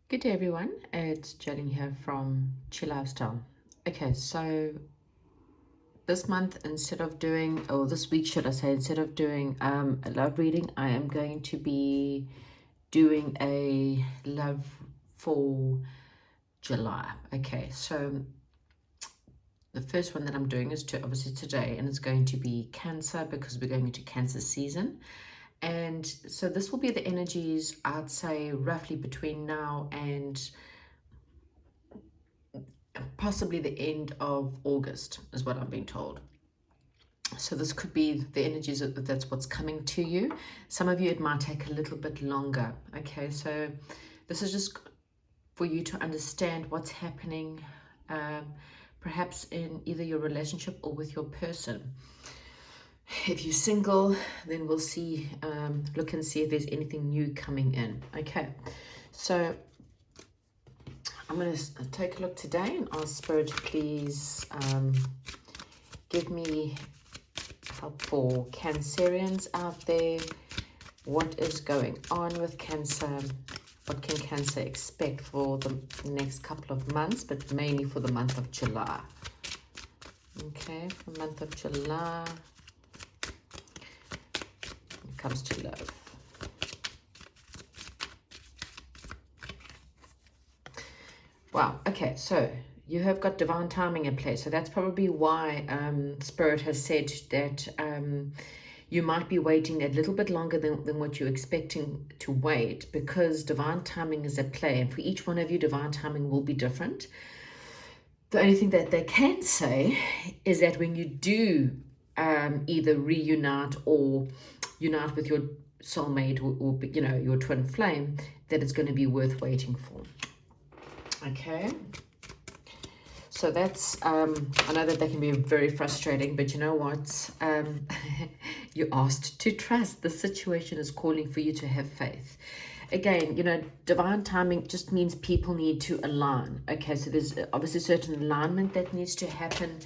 Good day, everyone. It's Jolene here from Chill Lifestyle. Okay, so this month, instead of doing, or this week, should I say, instead of doing a love reading, I am going to be doing a love for July. Okay, so the first one that I'm doing is to obviously today, and it's going to be Cancer because we're going into Cancer season. And so this will be the energies, I'd say, roughly between now and possibly the end of August, is what I'm being told. So this could be the energies that's what's coming to you. Some of you, it might take a little bit longer. Okay, so this is just for you to understand what's happening, perhaps in either your relationship or with your person. If you're single, then we'll see, look and see if there's anything new coming in. Okay, so I'm going to take a look today and ask Spirit to please give me help for Cancerians out there. What is going on with Cancer? What can Cancer expect for the next couple of months, but mainly for the month of July? Okay, for the month of July, when it comes to love. Wow, okay, so you have got divine timing in place. So that's probably why Spirit has said that you might be waiting a little bit longer than what you're expecting to wait, because divine timing is at play. And for each one of you, divine timing will be different. The only thing that they can say is that when you do either reunite or unite with your soulmate or your twin flame, that it's going to be worth waiting for. Okay. So that's, I know that they can be very frustrating, but you know what? You're asked to trust. The situation is calling for you to have faith. Again, divine timing just means people need to align. Okay, so there's obviously certain alignment that needs to happen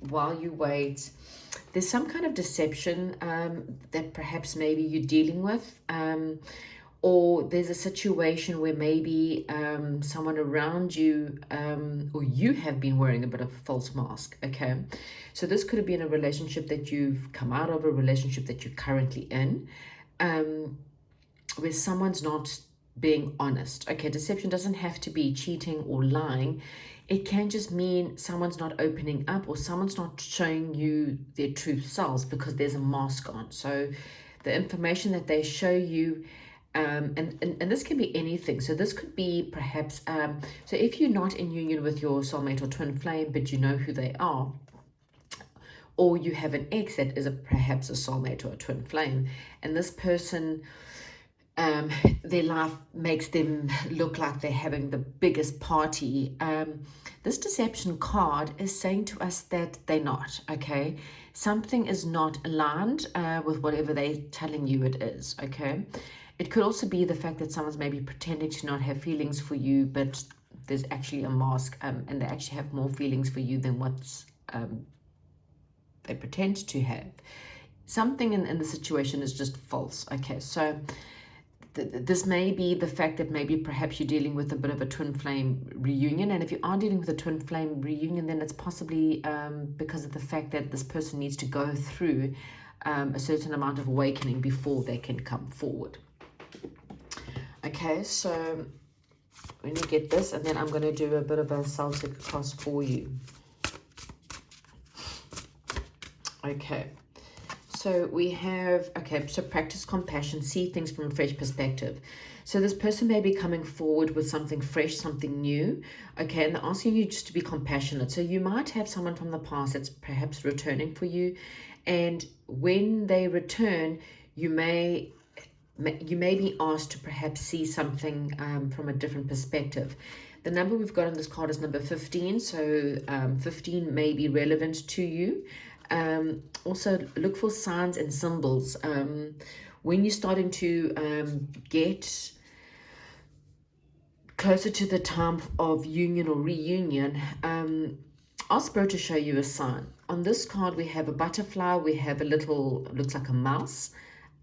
while you wait. There's some kind of deception that perhaps maybe you're dealing with. Or there's a situation where maybe someone around you or you have been wearing a bit of a false mask, okay? So this could have been a relationship that you've come out of, a relationship that you're currently in, where someone's not being honest. Okay, deception doesn't have to be cheating or lying. It can just mean someone's not opening up or someone's not showing you their true selves because there's a mask on. So the information that they show you, and this can be anything. So this could be perhaps, so if you're not in union with your soulmate or twin flame, but you know who they are, or you have an ex that is perhaps a soulmate or a twin flame, and this person, their life makes them look like they're having the biggest party. This deception card is saying to us that they're not, okay? Something is not aligned with whatever they're telling you it is, okay? It could also be the fact that someone's maybe pretending to not have feelings for you, but there's actually a mask, and they actually have more feelings for you than what's they pretend to have. Something in the situation is just false. Okay, so this may be the fact that maybe perhaps you're dealing with a bit of a twin flame reunion. And if you are dealing with a twin flame reunion, then it's possibly because of the fact that this person needs to go through a certain amount of awakening before they can come forward. Okay, so when you get this, and then I'm going to do a bit of a Celtic cross for you. Okay, so we have, okay, so practice compassion, see things from a fresh perspective. So this person may be coming forward with something fresh, something new, okay, and they're asking you just to be compassionate. So you might have someone from the past that's perhaps returning for you, and when they return, you may be asked to perhaps see something from a different perspective. The number we've got on this card is number 15, so 15 may be relevant to you. Also, look for signs and symbols. When you're starting to get closer to the time of union or reunion, ask Spirit to show you a sign. On this card, we have a butterfly, we have a little, looks like a mouse,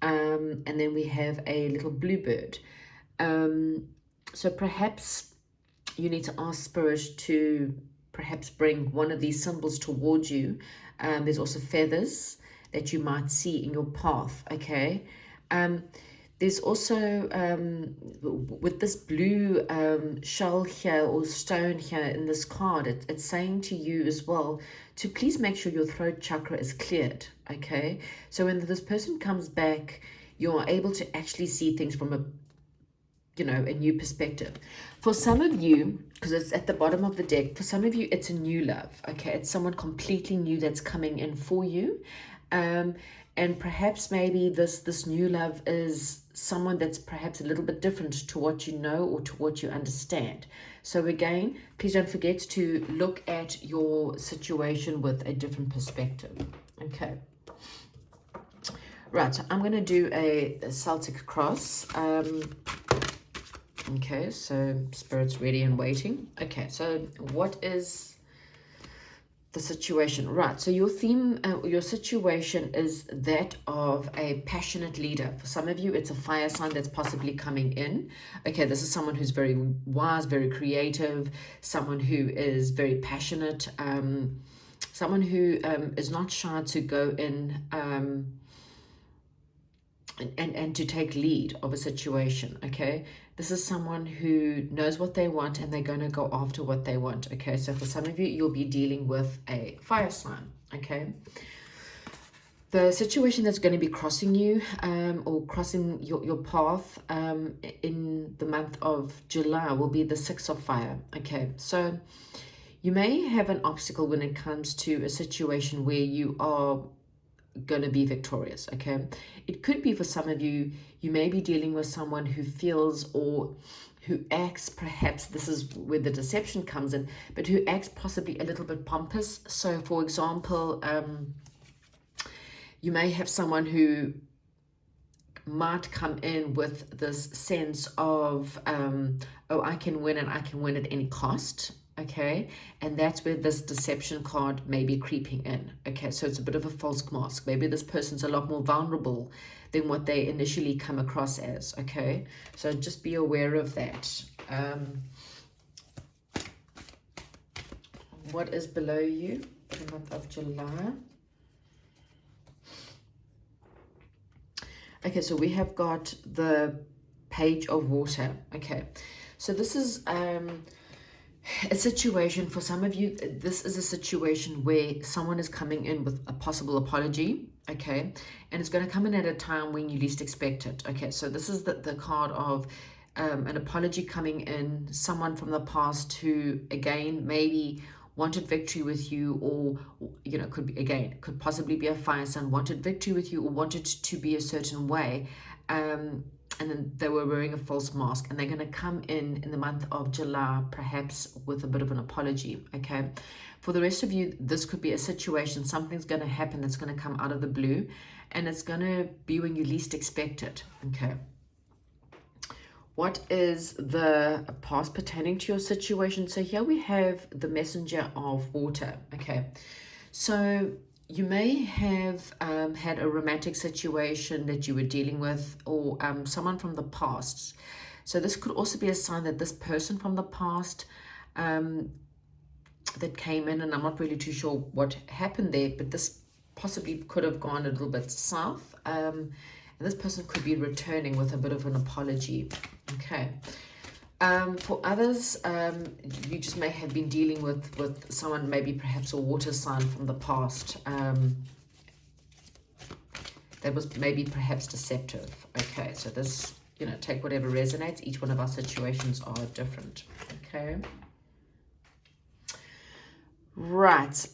and then we have a little bluebird. So perhaps you need to ask Spirit to perhaps bring one of these symbols towards you. There's also feathers that you might see in your path, okay? Um, there's also, with this blue shell here or stone here in this card, it's saying to you as well to please make sure your throat chakra is cleared, okay? So when this person comes back, you are able to actually see things from a new perspective. For some of you, because it's at the bottom of the deck, for some of you, it's a new love, okay? It's someone completely new that's coming in for you. And perhaps maybe this new love is someone that's perhaps a little bit different to what you know or to what you understand. So again, please don't forget to look at your situation with a different perspective, okay? Right, so I'm going to do a Celtic cross. Okay, so Spirit's ready and waiting. Okay, so what is the situation? Right, so your theme, your situation is that of a passionate leader. For some of you, it's a fire sign that's possibly coming in. Okay, this is someone who's very wise, very creative, someone who is very passionate, someone who is not shy to go in and to take lead of a situation, okay? This is someone who knows what they want and they're going to go after what they want, okay? So for some of you, you'll be dealing with a fire sign, okay? The situation that's going to be crossing you or crossing your path in the month of July will be the Six of Fire, okay? So you may have an obstacle when it comes to a situation where you are going to be victorious, okay? It could be for some of you, you may be dealing with someone who feels or who acts, perhaps this is where the deception comes in, but who acts possibly a little bit pompous. So for example, you may have someone who might come in with this sense of, oh, I can win and I can win at any cost, okay? And that's where this deception card may be creeping in, okay? So it's a bit of a false mask. Maybe this person's a lot more vulnerable than what they initially come across as, okay? So just be aware of that. What is below you in the month of July? Okay, so we have got the Page of Water, okay? So this is a situation for some of you. This is a situation where someone is coming in with a possible apology, okay? And it's going to come in at a time when you least expect it, okay? So this is the card of an apology coming in, someone from the past who, again, maybe wanted victory with you, or, you know, could be, again, could possibly be a fire sign, wanted victory with you or wanted to be a certain way. And then they were wearing a false mask, and they're going to come in the month of July, perhaps with a bit of an apology, okay? For the rest of you, this could be a situation, something's going to happen that's going to come out of the blue, and it's going to be when you least expect it, okay? What is the past pertaining to your situation? So here we have the Messenger of Water, okay? So you may have had a romantic situation that you were dealing with, or someone from the past. So this could also be a sign that this person from the past that came in, and I'm not really too sure what happened there, but this possibly could have gone a little bit south. And this person could be returning with a bit of an apology, okay? For others, you just may have been dealing with someone, maybe perhaps a water sign from the past, that was maybe perhaps deceptive, okay? So this, you know, take whatever resonates. Each one of our situations are different, okay? Right,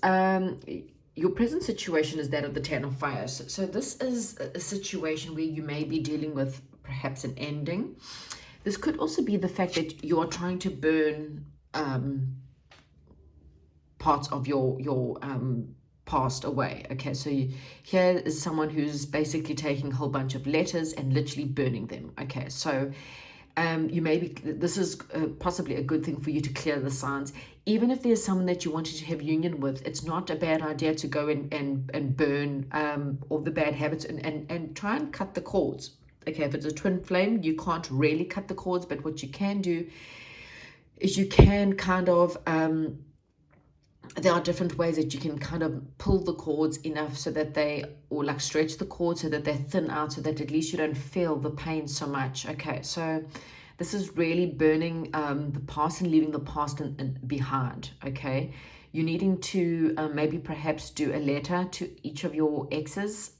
your present situation is that of the Ten of Fire. So this is a situation where you may be dealing with perhaps an ending. This could also be the fact that you are trying to burn parts of your past away, okay? So here is someone who's basically taking a whole bunch of letters and literally burning them, okay? So you may be, this is possibly a good thing for you to clear the signs. Even if there's someone that you wanted to have union with, it's not a bad idea to go and burn all the bad habits and try and cut the cords, Okay, if it's a twin flame, you can't really cut the cords, but what you can do is you can kind of, there are different ways that you can kind of pull the cords enough so that they, or like stretch the cords so that they thin out, so that at least you don't feel the pain so much. Okay, so this is really burning the past and leaving the past behind. Okay, you're needing to maybe perhaps do a letter to each of your exes,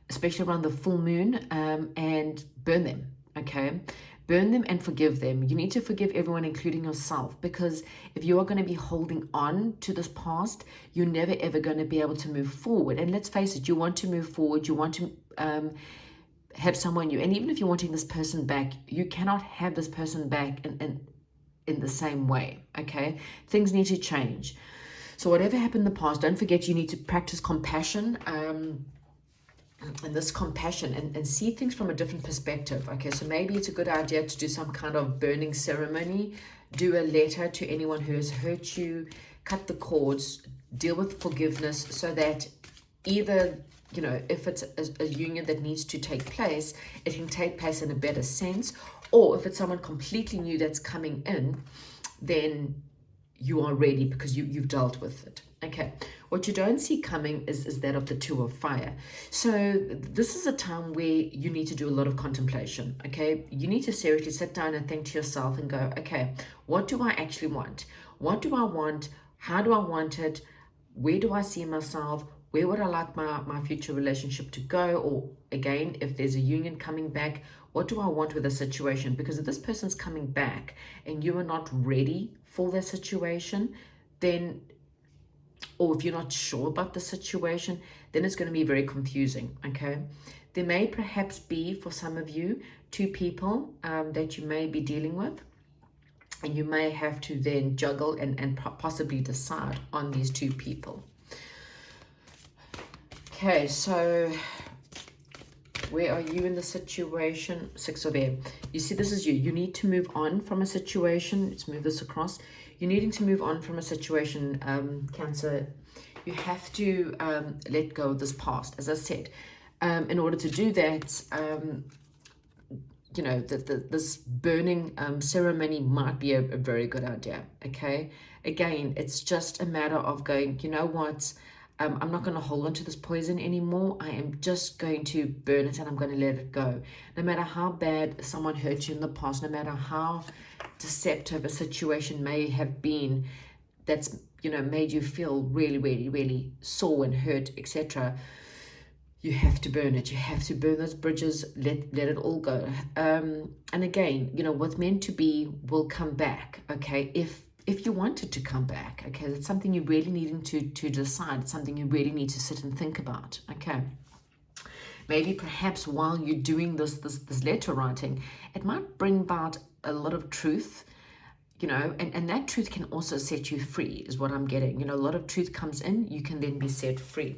especially around the full moon, and burn them. Okay, burn them and forgive them. You need to forgive everyone, including yourself, because if you are going to be holding on to this past, you're never ever going to be able to move forward. And let's face it, you want to move forward, you want to have someone new, and even if you're wanting this person back, you cannot have this person back in the same way. Okay, things need to change. So whatever happened in the past, don't forget you need to practice compassion, and this compassion, and see things from a different perspective. Okay, so maybe it's a good idea to do some kind of burning ceremony, do a letter to anyone who has hurt you, cut the cords, deal with forgiveness, so that either, you know, if it's a union that needs to take place, it can take place in a better sense, or if it's someone completely new that's coming in, then you are ready because you've dealt with it. Okay, what you don't see coming is that of the Two of Fire. So this is a time where you need to do a lot of contemplation. Okay, you need to seriously sit down and think to yourself and go, okay, what do I actually want? What do I want? How do I want it? Where do I see myself? Where would I like my future relationship to go? Or again, if there's a union coming back, what do I want with the situation? Because if this person's coming back and you are not ready for their situation, then, or if you're not sure about the situation, then it's going to be very confusing. Okay, there may perhaps be, for some of you, two people that you may be dealing with, and you may have to then juggle and possibly decide on these two people. Okay, so where are you in the situation? Six of Air. You see, this is you. You need to move on from a situation. Let's move this across. You're needing to move on from a situation, Cancer. You have to let go of this past, as I said. In order to do that, you know, this burning ceremony might be a very good idea. Okay, again, it's just a matter of going, you know what, I'm not going to hold on to this poison anymore. I am just going to burn it and I'm going to let it go. No matter how bad someone hurt you in the past, no matter how deceptive a situation may have been that's, you know, made you feel really, really, really sore and hurt, etc., you have to burn it. You have to burn those bridges, let it all go. And again, you know, what's meant to be will come back, okay, if you want it to come back. Okay, it's something you really needing to decide. It's something you really need to sit and think about. Okay, maybe perhaps while you're doing this letter writing, it might bring about a lot of truth, you know, and that truth can also set you free, is what I'm getting. You know, a lot of truth comes in, you can then be set free.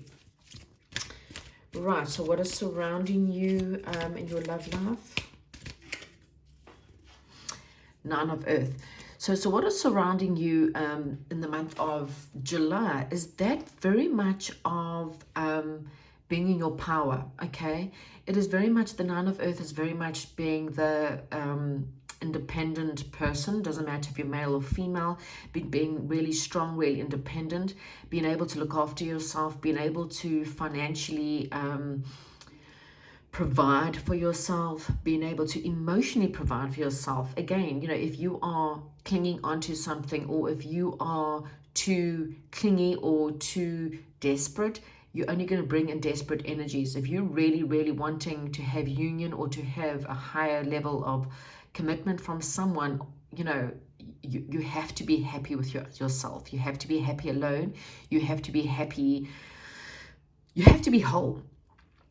Right, so what is surrounding you in your love life? Nine of Earth. So what is surrounding you in the month of July is that very much of being in your power, okay? It is very much, the Nine of Earth is very much being the independent person. Doesn't matter if you're male or female, being really strong, really independent, being able to look after yourself, being able to financially provide for yourself, being able to emotionally provide for yourself. Again, you know, if you are clinging onto something, or if you are too clingy or too desperate, you're only going to bring in desperate energies. If you're really, really wanting to have union or to have a higher level of commitment from someone, you know, you have to be happy with yourself. You have to be happy alone. You have to be happy. You have to be whole.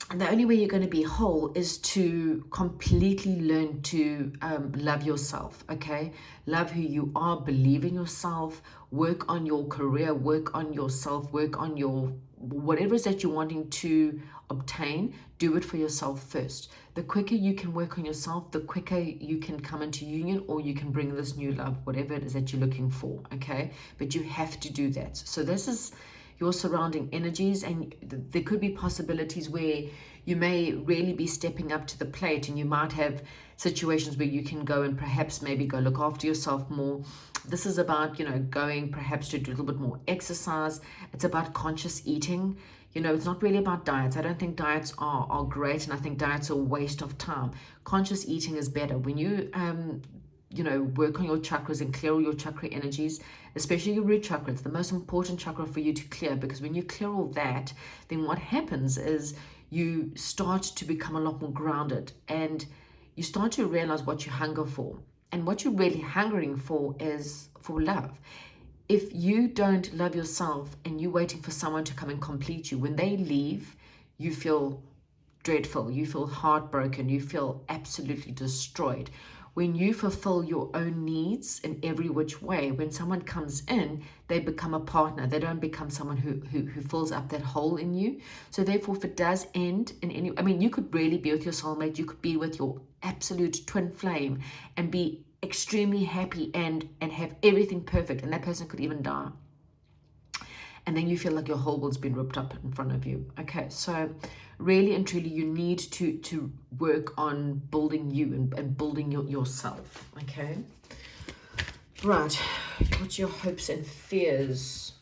And the only way you're going to be whole is to completely learn to love yourself, okay? Love who you are, believe in yourself, work on your career, work on yourself, work on your whatever it is that you're wanting to obtain. Do it for yourself first. The quicker you can work on yourself, the quicker you can come into union, or you can bring this new love, whatever it is that you're looking for, okay? But you have to do that. So this is your surrounding energies, and there could be possibilities where you may really be stepping up to the plate, and you might have situations where you can go and perhaps maybe go look after yourself more. This is about, going perhaps to do a little bit more exercise. It's about conscious eating. It's not really about diets. I don't think diets are great, and I think diets are a waste of time. Conscious eating is better. When you work on your chakras and clear all your chakra energies, especially your root chakra. It's the most important chakra for you to clear, because when you clear all that, then what happens is you start to become a lot more grounded, and you start to realize what you hunger for. And what you're really hungering for is for love. If you don't love yourself and you're waiting for someone to come and complete you, when they leave, you feel dreadful, you feel heartbroken, you feel absolutely destroyed. When you fulfill your own needs in every which way, when someone comes in, they become a partner. They don't become someone who fills up that hole in you. So therefore, if it does end in any, you could really be with your soulmate, you could be with your absolute twin flame and be extremely happy and have everything perfect, and that person could even die. And then you feel like your whole world's been ripped up in front of you. Okay, so really and truly, you need to work on building you and building yourself. Okay, right. What's your hopes and fears?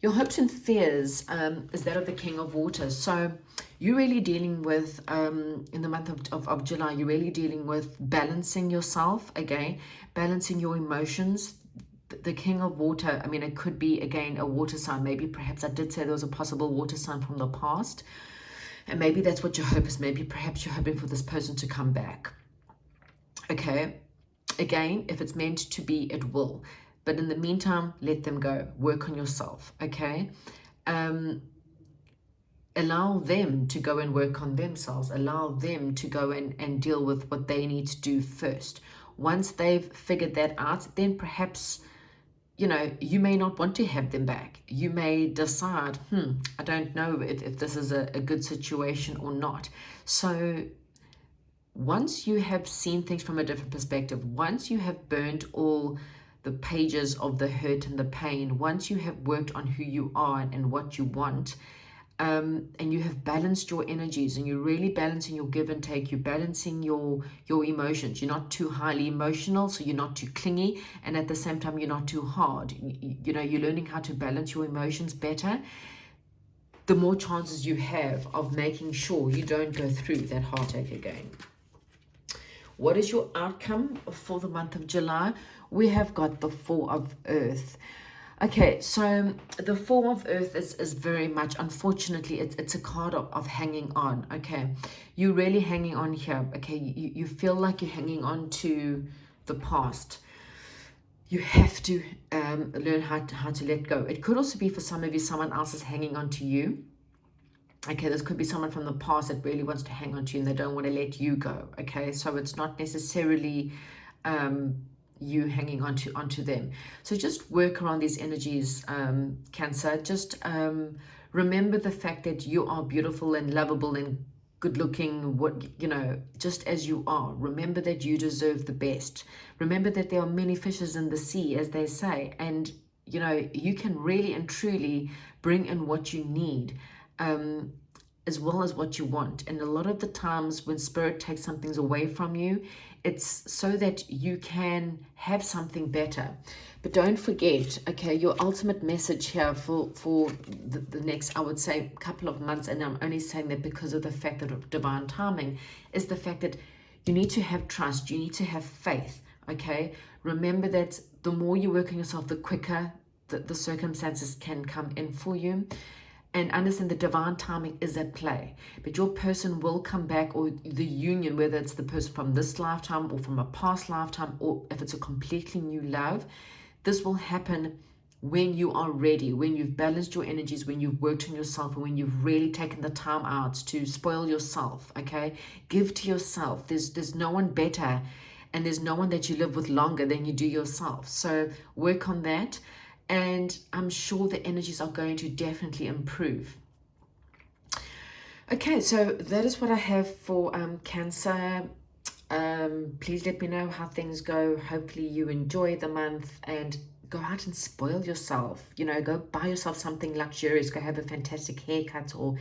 Your hopes and fears is that of the King of Water. So you're really dealing with, in the month of July, you're really dealing with balancing yourself, again, balancing your emotions. The King of Water, it could be, again, a water sign. Maybe perhaps I did say there was a possible water sign from the past. And maybe that's what your hope is. Maybe perhaps you're hoping for this person to come back. Okay. Again, if it's meant to be, it will. But in the meantime, let them go. Work on yourself. Okay. Allow them to go and work on themselves. Allow them to go and deal with what they need to do first. Once they've figured that out, then perhaps, you may not want to have them back. You may decide, I don't know if this is a good situation or not. So once you have seen things from a different perspective, once you have burned all the pages of the hurt and the pain, once you have worked on who you are and what you want, and you have balanced your energies, and you're really balancing your give and take, you're balancing your emotions. You're not too highly emotional, so you're not too clingy, and at the same time, you're not too hard. You're learning how to balance your emotions better. The more chances you have of making sure you don't go through that heartache again. What is your outcome for the month of July? We have got the Four of Earth. Okay, so the Four of Earth is very much, unfortunately, it's a card of hanging on. Okay, you're really hanging on here. Okay, you feel like you're hanging on to the past. You have to learn how to let go. It could also be, for some of you, someone else is hanging on to you. Okay, this could be someone from the past that really wants to hang on to you and they don't want to let you go. Okay, so it's not necessarily you hanging onto them. So just work around these energies, Cancer. Just remember the fact that you are beautiful and lovable and good looking, just as you are. Remember that you deserve the best. Remember that there are many fishes in the sea, as they say, and you can really and truly bring in what you need, as well as what you want. And a lot of the times when spirit takes some things away from you, it's so that you can have something better. But don't forget, okay, your ultimate message here for the next, I would say, couple of months, and I'm only saying that because of the fact that of divine timing, is the fact that you need to have trust, you need to have faith, okay? Remember that the more you work on yourself, the quicker the circumstances can come in for you. And understand the divine timing is at play, but your person will come back, or the union, whether it's the person from this lifetime or from a past lifetime, or if it's a completely new love, this will happen when you are ready, when you've balanced your energies, when you've worked on yourself, and when you've really taken the time out to spoil yourself. Okay, give to yourself. There's no one better, and there's no one that you live with longer than you do yourself. So work on that. And I'm sure the energies are going to definitely improve. Okay, so that is what I have for Cancer. Please let me know how things go. Hopefully you enjoy the month and go out and spoil yourself. Go buy yourself something luxurious. Go have a fantastic haircut, or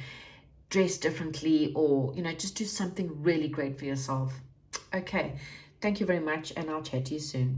dress differently, or, just do something really great for yourself. Okay. Thank you very much, and I'll chat to you soon.